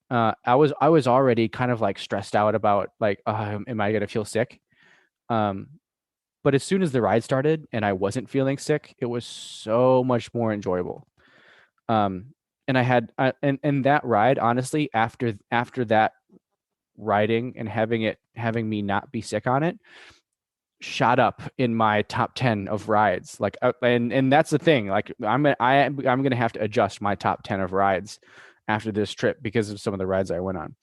D: I was already kind of like stressed out about like, am I gonna feel sick? But as soon as the ride started and I wasn't feeling sick, it was so much more enjoyable. And I had and that ride, honestly, after that riding and having me not be sick on it, shot up in my top 10 of rides. Like, and that's the thing. Like, I'm gonna have to adjust my top 10 of rides after this trip because of some of the rides I went on.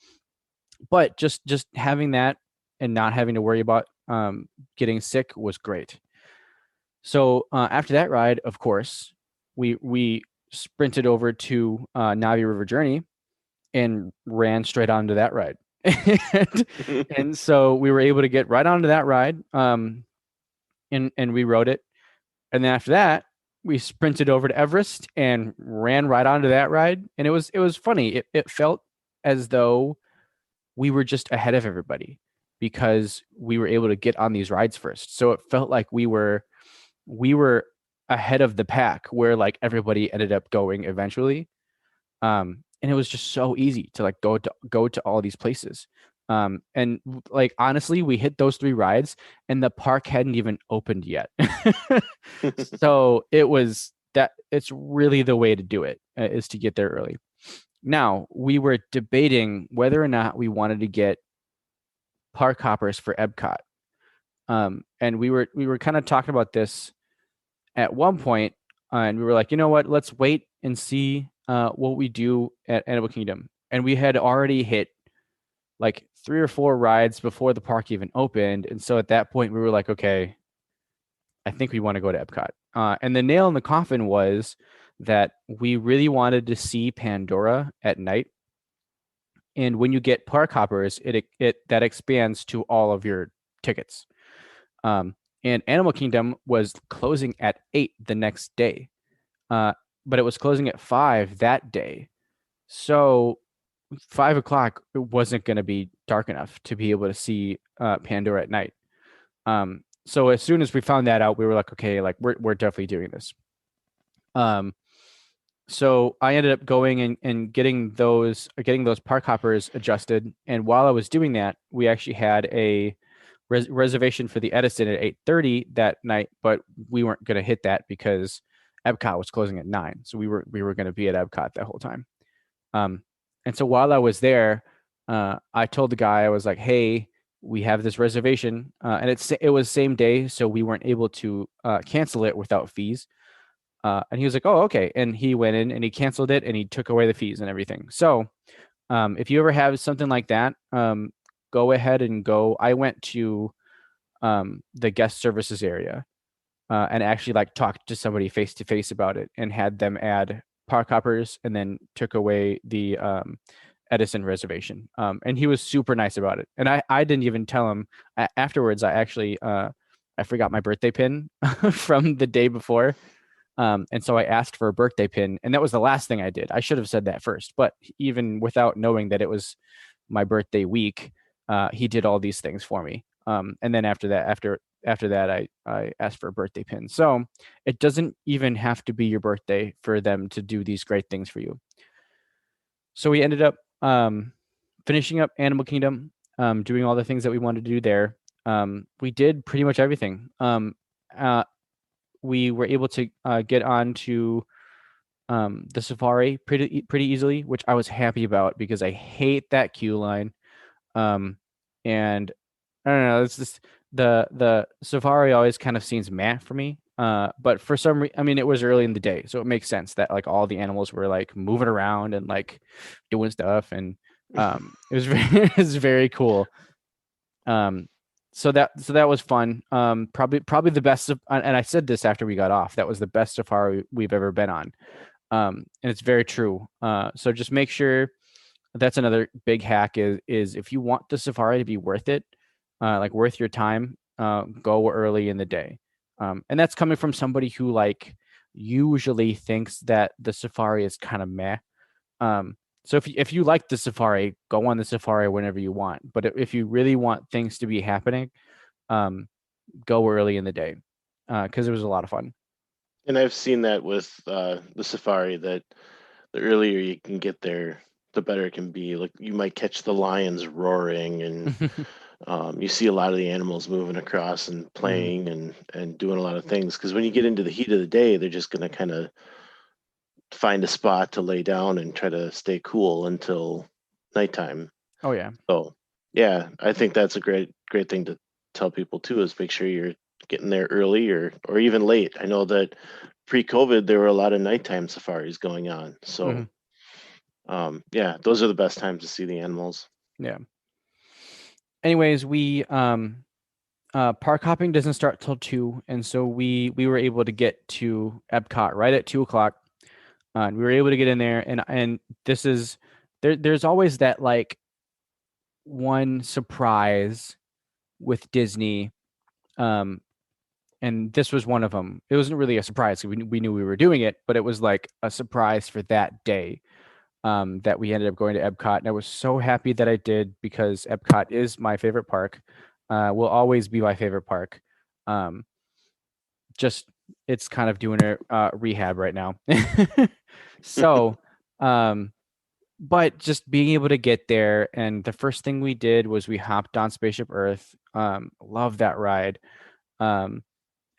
D: But just having that and not having to worry about getting sick was great. So after that ride, of course, we sprinted over to Navi River Journey and ran straight onto that ride. and so we were able to get right onto that ride, and we rode it. And then after that, we sprinted over to Everest and ran right onto that ride. And it was funny. It felt as though we were just ahead of everybody because we were able to get on these rides first. So it felt like we were ahead of the pack, where like everybody ended up going eventually. And it was just so easy to like go to all these places. And like, honestly, we hit those 3 rides and the park hadn't even opened yet. So it's really the way to do it, is to get there early. Now, we were debating whether or not we wanted to get park hoppers for Epcot. And we were kind of talking about this at one point, and we were like, you know what, let's wait and see what we do at Animal Kingdom. And we had already hit like 3 or 4 rides before the park even opened. And so at that point we were like, okay, I think we want to go to Epcot. And the nail in the coffin was that we really wanted to see Pandora at night. And when you get park hoppers, it that expands to all of your tickets. And Animal Kingdom was closing at 8 the next day, but it was closing at 5 that day. So 5 o'clock, it wasn't going to be dark enough to be able to see Pandora at night. So as soon as we found that out, we were like, okay, like we're definitely doing this. So I ended up going and getting those park hoppers adjusted. And while I was doing that, we actually had a reservation for the Edison at 8:30 that night, but we weren't going to hit that because Epcot was closing at 9. So we were going to be at Epcot that whole time. And so while I was there, I told the guy, I was like, hey, we have this reservation, and it was same day, so we weren't able to cancel it without fees. And he was like, oh, okay. And he went in and he canceled it and he took away the fees and everything. So if you ever have something like that, go ahead and go. I went to the guest services area and actually like talked to somebody face to face about it and had them add park hoppers and then took away the Edison reservation. And he was super nice about it. And I didn't even tell him afterwards. I actually I forgot my birthday pin from the day before. And so I asked for a birthday pin, and that was the last thing I did. I should have said that first, but even without knowing that it was my birthday week, he did all these things for me. And then after that, I asked for a birthday pin. So it doesn't even have to be your birthday for them to do these great things for you. So we ended up finishing up Animal Kingdom, doing all the things that we wanted to do there. We did pretty much everything. We were able to get on to the safari pretty easily, which I was happy about because I hate that queue line. And I don't know, it's just the safari always kind of seems meh for me. But for some reason, I mean, it was early in the day, so it makes sense that like all the animals were like moving around and like doing stuff, and it was it was very cool. So that was fun. Probably the best and I said this after we got off. That was the best safari we've ever been on. And it's very true. So just make sure that's another big hack is if you want the safari to be worth it, like worth your time, go early in the day. And that's coming from somebody who like usually thinks that the safari is kind of meh. So if you like the safari, go on the safari whenever you want. But if you really want things to be happening, go early in the day, because it was a lot of fun.
F: And I've seen that with the safari, that the earlier you can get there, the better it can be. Like you might catch the lions roaring, and you see a lot of the animals moving across and playing and doing a lot of things. Because when you get into the heat of the day, they're just going to kind of find a spot to lay down and try to stay cool until nighttime.
D: Oh yeah.
F: So yeah, I think that's a great thing to tell people too, is make sure you're getting there early or even late. I know that pre-COVID there were a lot of nighttime safaris going on. So yeah, those are the best times to see the animals.
D: Yeah. Anyways, we park hopping doesn't start till 2, and so we were able to get to Epcot right at 2:00. And we were able to get in there, and this is there's always that like one surprise with Disney, and this was one of them. It wasn't really a surprise. We knew we were doing it, but it was like a surprise for that day, that we ended up going to Epcot. And I was so happy that I did, because Epcot is my favorite park. Will always be my favorite park. Just it's kind of doing a rehab right now. So, but just being able to get there, and the first thing we did was we hopped on Spaceship Earth. Love that ride. And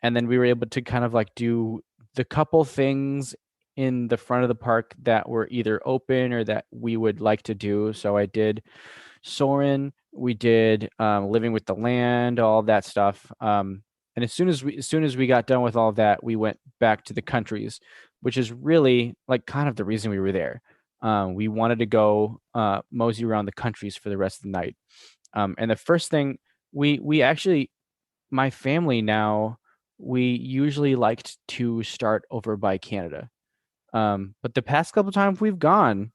D: then we were able to kind of like do the couple things in the front of the park that were either open or that we would like to do. So I did Soarin', we did Living with the Land, all of that stuff. And as soon as we got done with all of that, we went back to the countries, which is really like kind of the reason we were there. We wanted to go mosey around the countries for the rest of the night. And the first thing we actually, my family now, we usually liked to start over by Canada. But the past couple times we've gone,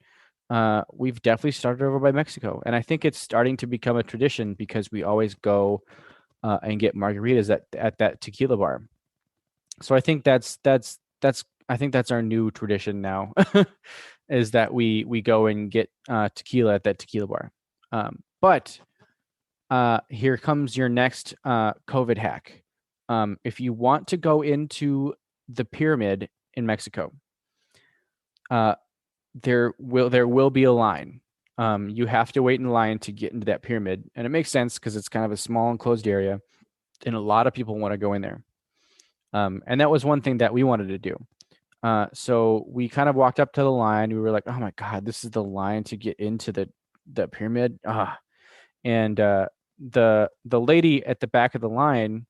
D: we've definitely started over by Mexico. And I think it's starting to become a tradition, because we always go and get margaritas at that tequila bar. So I think that's I think that's our new tradition now, is that we go and get tequila at that tequila bar. But here comes your next COVID hack. If you want to go into the pyramid in Mexico, there will be a line. You have to wait in line to get into that pyramid, and it makes sense because it's kind of a small enclosed area, and a lot of people want to go in there. And that was one thing that we wanted to do. So we kind of walked up to the line. We were like, "Oh my God, this is the line to get into the pyramid." And the lady at the back of the line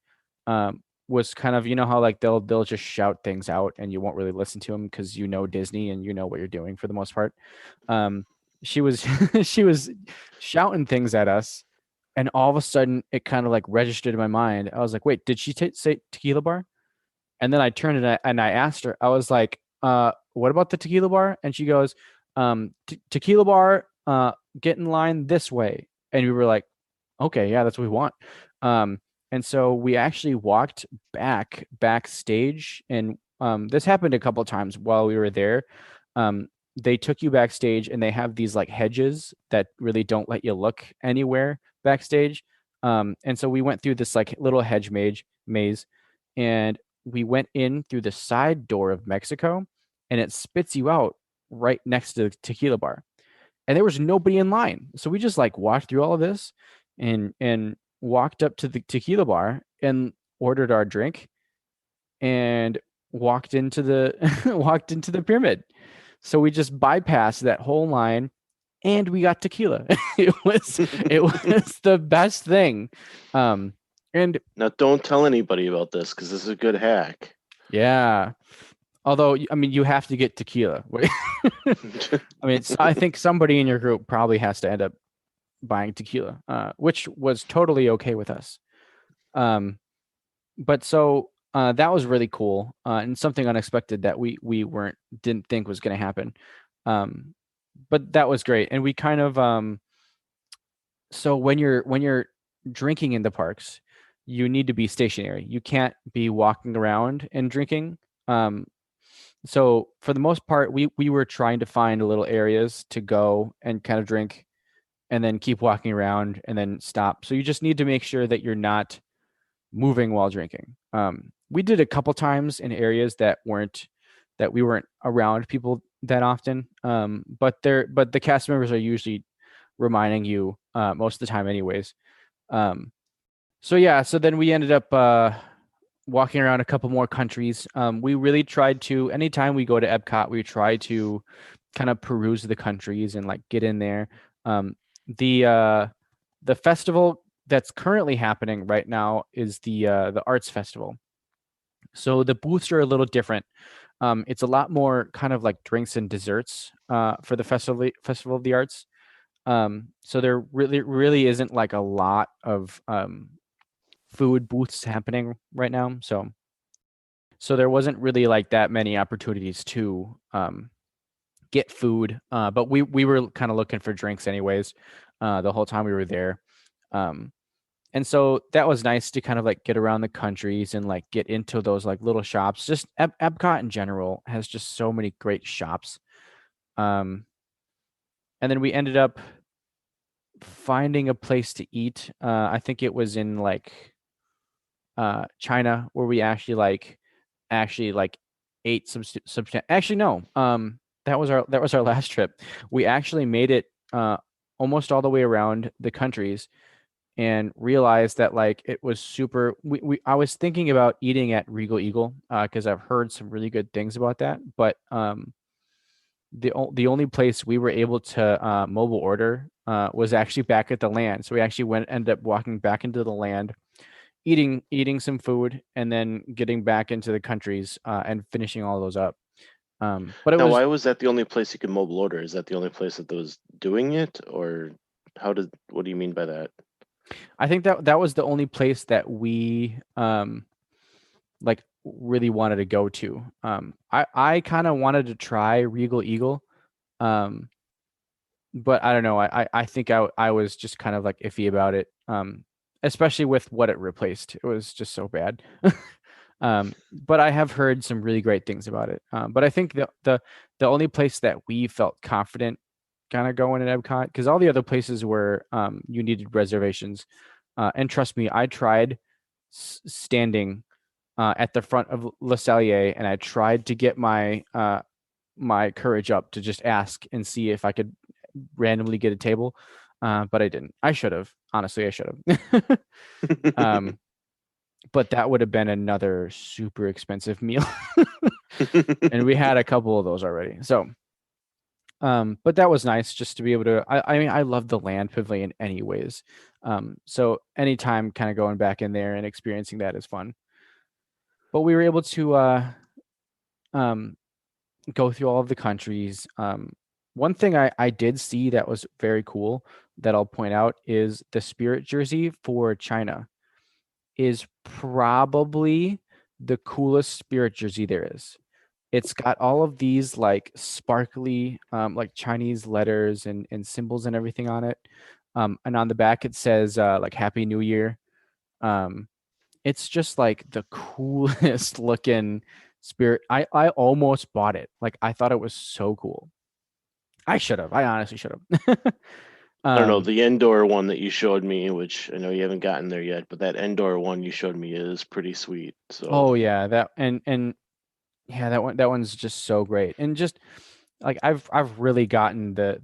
D: was kind of, you know how like they'll just shout things out and you won't really listen to them because you know Disney and you know what you're doing for the most part. She was she was shouting things at us, and all of a sudden it kind of like registered in my mind. I was like, wait, did she say tequila bar? And then I turned and I asked her, I was like, what about the tequila bar? And she goes, tequila bar, get in line this way. And we were like, okay, yeah, that's what we want. And so we actually walked backstage, and this happened a couple of times while we were there. They took you backstage, and they have these like hedges that really don't let you look anywhere backstage. And so we went through this like little hedge maze, and we went in through the side door of Mexico, and it spits you out right next to the tequila bar. And there was nobody in line. So we just like walked through all of this and walked up to the tequila bar and ordered our drink and walked into the pyramid. So we just bypassed that whole line and we got tequila. it was the best thing. And
F: now don't tell anybody about this, because this is a good hack.
D: Yeah. Although, I mean, you have to get tequila. I mean, I think somebody in your group probably has to end up buying tequila, which was totally okay with us. But so that was really cool, and something unexpected that we didn't think was going to happen. But that was great, and we kind of so when you're drinking in the parks, you need to be stationary. You can't be walking around and drinking. So for the most part, we were trying to find little areas to go and kind of drink, and then keep walking around and then stop. So you just need to make sure that you're not moving while drinking. We did a couple times in areas that we weren't around people that often. But the cast members are usually reminding you most of the time, anyways. So yeah, so then we ended up walking around a couple more countries. We really tried to, anytime we go to Epcot, we try to kind of peruse the countries and like get in there. The festival that's currently happening right now is the arts festival. So the booths are a little different. It's a lot more kind of like drinks and desserts for the festival of the arts. So there really isn't like a lot of food booths happening right now. So there wasn't really like that many opportunities to get food. But we were kind of looking for drinks anyways the whole time we were there. And so that was nice to kind of like get around the countries and like get into those like little shops. Just Epcot in general has just so many great shops. And then we ended up finding a place to eat. I think it was in like China, where we actually ate some actually no. That was our last trip. We actually made it almost all the way around the countries, and realized that like it was super. I was thinking about eating at Regal Eagle because I've heard some really good things about that, but the only place we were able to mobile order was actually back at the land. So we actually ended up walking back into the land, eating some food, and then getting back into the countries and finishing all those up. But it
F: Now,
D: was
F: why was that the only place you could mobile order? Is that the only place that was doing it, or what do you mean by that?
D: I think that was the only place that we like really wanted to go to. I kind of wanted to try Regal Eagle, but I don't know. I think I was just kind of like iffy about it, especially with what it replaced. It was just so bad. But I have heard some really great things about it. But I think the only place that we felt confident kind of going at Epcot, because all the other places were you needed reservations, and trust me, I tried standing at the front of Le Cellier, and I tried to get my courage up to just ask and see if I could randomly get a table, but I didn't. I should have. Honestly, I should have. But that would have been another super expensive meal. And we had a couple of those already. So, but that was nice just to be able to, I mean, I love the land pavilion anyways. So anytime kind of going back in there and experiencing that is fun. But we were able to go through all of the countries. One thing I did see that was very cool that I'll point out is the Spirit jersey for China is probably the coolest Spirit jersey there is. It's got all of these like sparkly like Chinese letters and symbols and everything on it. And on the back it says like Happy New Year. It's just like the coolest looking Spirit. I almost bought it. Like I thought it was so cool. I should have. I honestly should have.
F: I don't know, the indoor one that you showed me, which I know you haven't gotten there yet, but that indoor one you showed me is pretty sweet. So
D: Oh yeah, that and yeah, that one's just so great. And just like I've really gotten the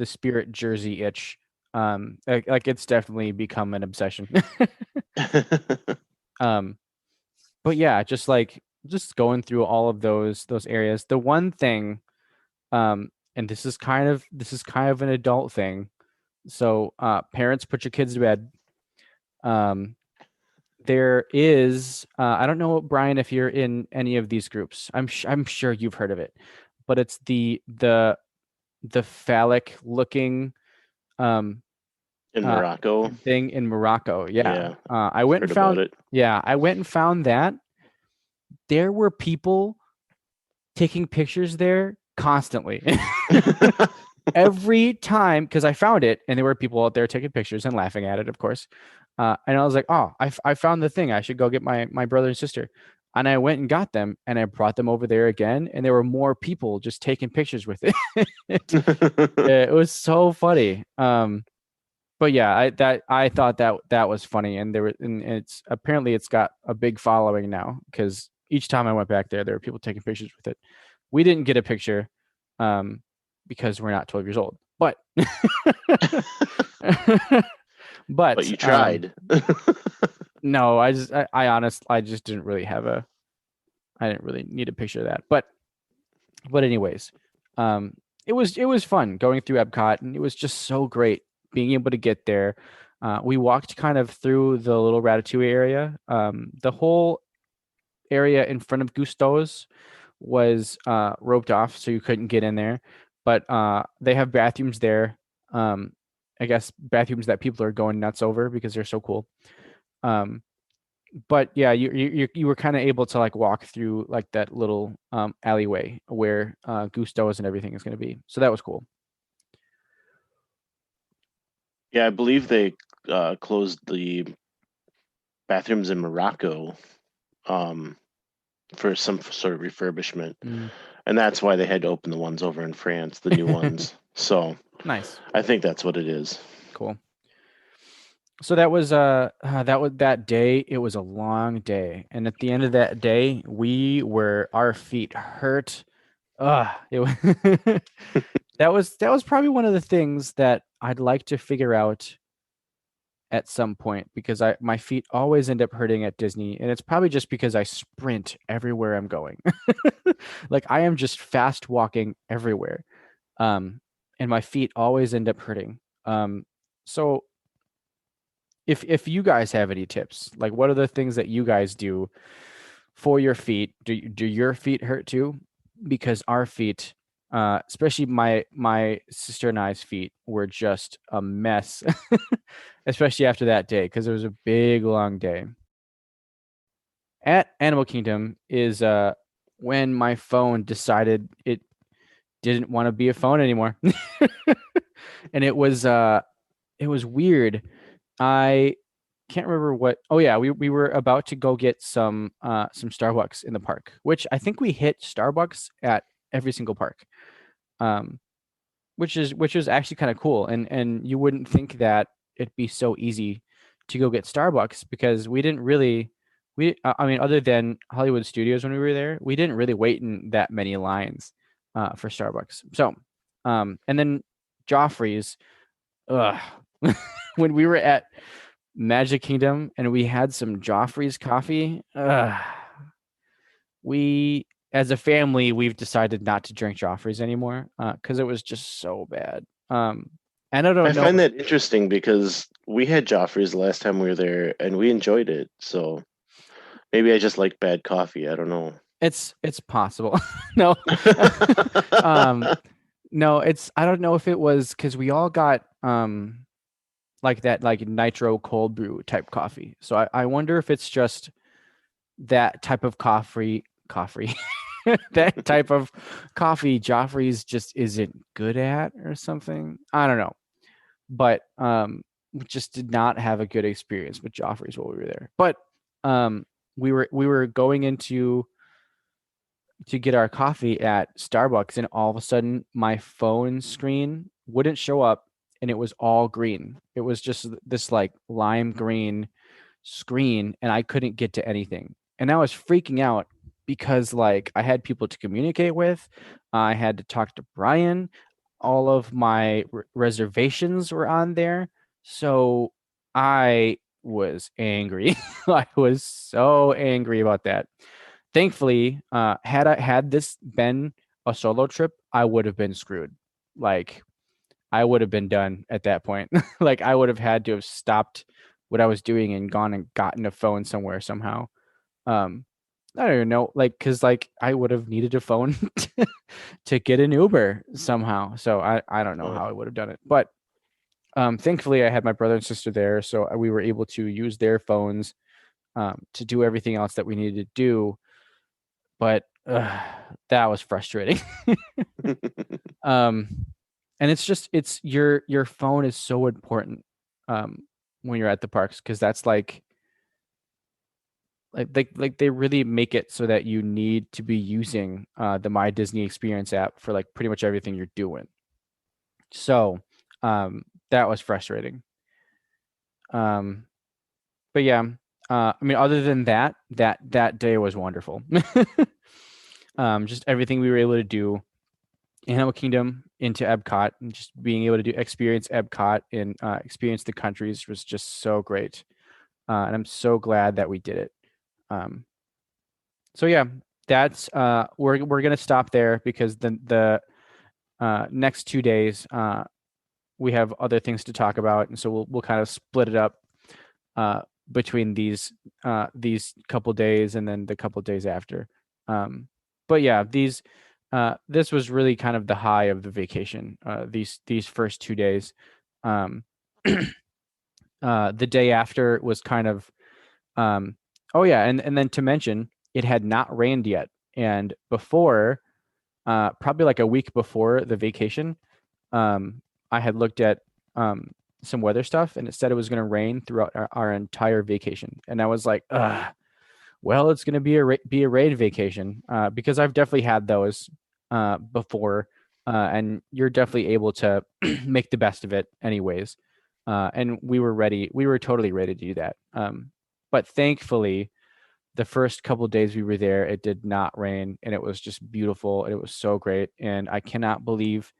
D: Spirit jersey itch. Like it's definitely become an obsession. But yeah, just going through all of those areas. The one thing, and this is kind of an adult thing. So parents, put your kids to bed. There is I don't know, Brian, if you're in any of these groups. I'm sure you've heard of it, but it's the phallic looking
F: in Morocco
D: thing in Morocco. Yeah.
F: Yeah,
D: I went and
F: heard about
D: found
F: it.
D: yeah, I went and found that, there were people taking pictures there constantly. Every time, because I found it and there were people out there taking pictures and laughing at it, of course. And I was like, oh, I found the thing. I should go get my brother and sister. And I went and got them and I brought them over there again. And there were more people just taking pictures with it. It was so funny. But yeah, I thought that was funny. And it's apparently it's got a big following now because each time I went back there were people taking pictures with it. We didn't get a picture. Because we're not 12 years old, but
F: But you tried.
D: No, I just didn't really I didn't really need a picture of that. But anyways, it was fun going through Epcot, and it was just so great being able to get there. We walked kind of through the little Ratatouille area. The whole area in front of Gusteau's was roped off, so you couldn't get in there. But they have bathrooms there. I guess bathrooms that people are going nuts over because they're so cool. But yeah, you were kind of able to like walk through like that little alleyway where Gusteau's and everything is going to be. So that was cool.
F: Yeah, I believe they closed the bathrooms in Morocco for some sort of refurbishment. And that's why they had to open the ones over in France, the new ones. So
D: nice.
F: I think that's what it is.
D: Cool. So that was that day. It was a long day, and at the end of that day, our feet hurt. It was that was probably one of the things that I'd like to figure out at some point because my feet always end up hurting at Disney, and it's probably just because I sprint everywhere I'm going. Like I am just fast walking everywhere. And my feet always end up hurting. So if you guys have any tips, like what are the things that you guys do for your feet? Do your feet hurt too? Because our feet, especially my sister and I's feet were just a mess, especially after that day, because it was a big, long day. At Animal Kingdom is when my phone decided it didn't want to be a phone anymore. And it was weird. I can't remember what. Oh yeah, we were about to go get some Starbucks in the park, which I think we hit Starbucks at every single park. Which is actually kind of cool, and you wouldn't think that it'd be so easy to go get Starbucks because we didn't really I mean other than Hollywood Studios when we were there, we didn't really wait in that many lines for Starbucks. So and then Joffrey's when we were at Magic Kingdom and we had some Joffrey's coffee, we as a family we've decided not to drink Joffrey's anymore because it was just so bad. And I don't know.
F: I find that interesting because we had Joffrey's the last time we were there and we enjoyed it. So maybe I just like bad coffee. I don't know.
D: It's possible. No. No, I don't know if it was because we all got like that like nitro cold brew type coffee. So I wonder if it's just that type of coffee that type of coffee Joffrey's just isn't good at or something. I don't know. But we just did not have a good experience with Joffrey's while we were there. But we were going into to get our coffee at Starbucks and all of a sudden my phone screen wouldn't show up and it was all green. It was just this like lime green screen and I couldn't get to anything. And I was freaking out because like I had people to communicate with. I had to talk to Brian. All of my reservations were on there. So I was angry. I was so angry about that. Thankfully, had this been a solo trip, I would have been screwed. Like I would have been done at that point. Like I would have had to have stopped what I was doing and gone and gotten a phone somewhere somehow. I don't even know, like, cause like I would have needed a phone to get an Uber somehow. So I don't know how I would have done it, but thankfully I had my brother and sister there, so we were able to use their phones to do everything else that we needed to do. but that was frustrating. And it's your phone is so important when you're at the parks, because that's like they really make it so that you need to be using the My Disney Experience app for like pretty much everything you're doing. So that was frustrating. But yeah, I mean, other than that day was wonderful. Just everything we were able to do in Animal Kingdom, into Epcot, and just being able to experience Epcot and experience the countries was just so great. And I'm so glad that we did it. So yeah, that's we're gonna stop there, because the next 2 days we have other things to talk about, and so we'll kind of split it up between these couple days and then the couple days after. But yeah, this was really kind of the high of the vacation. These first 2 days. The day after was kind of oh yeah, and then to mention, it had not rained yet, and before probably like a week before the vacation, I had looked at some weather stuff, and it said it was going to rain throughout our entire vacation, and I was like, well, it's going to be a rain vacation, because I've definitely had those before, and you're definitely able to make the best of it anyways. And we were totally ready to do that. But thankfully, the first couple of days we were there, it did not rain, and it was just beautiful, and it was so great. And I cannot believe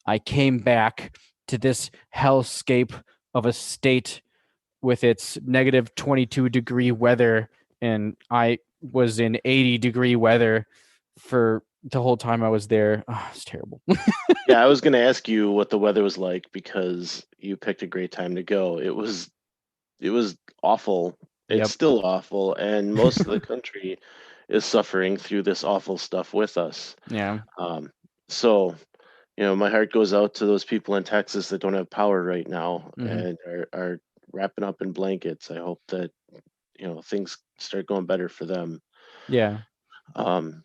D: I came back to this hellscape of a state with its negative 22-degree weather, and I was in 80-degree weather for the whole time I was there. Oh, it's terrible.
F: Yeah, I was going to ask you what the weather was like, because you picked a great time to go. It was awful. It's
D: Yep.
F: still awful, and most of the country is suffering through this awful stuff with us.
D: Yeah.
F: So, my heart goes out to those people in Texas that don't have power right now, and are wrapping up in blankets. I hope that things start going better for them.
D: Yeah.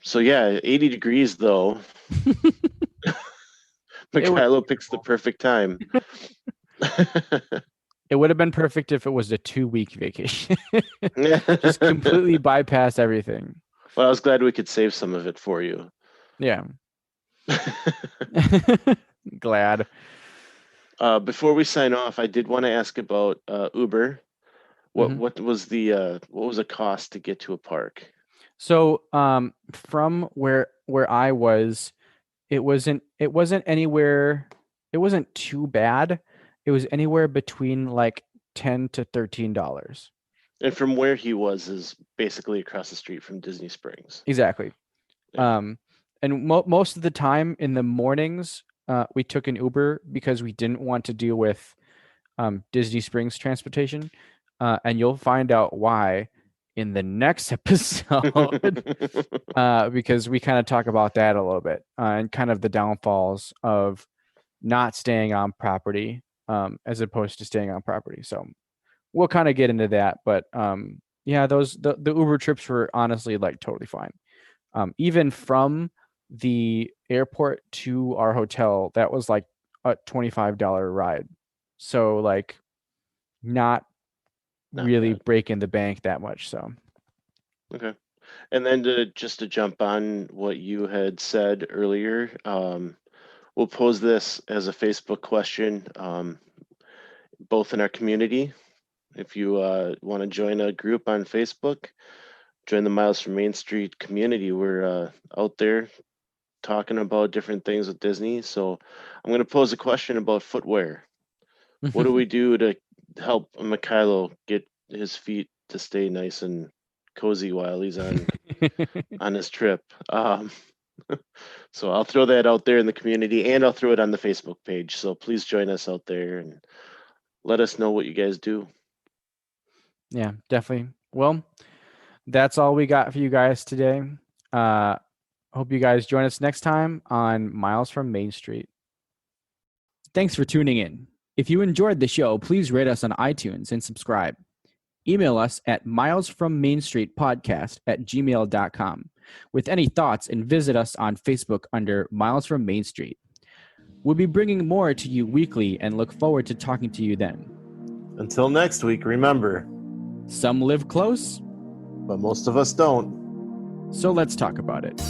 F: So yeah, 80 degrees though. Mykhailo picks the perfect time.
D: It would have been perfect if it was a 2-week vacation. Just completely bypass everything.
F: Well, I was glad we could save some of it for you.
D: Yeah. Glad.
F: Before we sign off, I did want to ask about Uber. What was the cost to get to a park?
D: So from where I was, it wasn't anywhere. It wasn't too bad. It was anywhere between like $10 to $13.
F: And from where he was is basically across the street from Disney Springs.
D: Exactly.
F: Yeah.
D: And most of the time in the mornings, we took an Uber because we didn't want to deal with Disney Springs transportation. And you'll find out why in the next episode, because we kind of talk about that a little bit, and kind of the downfalls of not staying on property as opposed to staying on property. So we'll kind of get into that. But yeah, the Uber trips were honestly like totally fine. Even from the airport to our hotel, that was like a $25 ride. So like not really
F: bad.
D: breaking the bank that much. So
F: Okay. And then to jump on what you had said earlier, we'll pose this as a Facebook question, both in our community. If you want to join a group on Facebook, join the Miles from Main Street community. We're out there talking about different things with Disney. So I'm going to pose a question about footwear. What do we do to help Mykhailo get his feet to stay nice and cozy while he's on his trip? So I'll throw that out there in the community, and I'll throw it on the Facebook page. So please join us out there and let us know what you guys do.
D: Yeah, definitely. Well, that's all we got for you guys today. Hope you guys join us next time on Miles from Main Street. Thanks for tuning in. If you enjoyed the show, please rate us on iTunes and subscribe. Email us at milesfrommainstreetpodcast@gmail.com. with any thoughts and visit us on Facebook under Miles from Main Street. We'll be bringing more to you weekly and look forward to talking to you then.
E: Until next week, remember,
D: some live close,
E: but most of us don't.
D: So let's talk about it.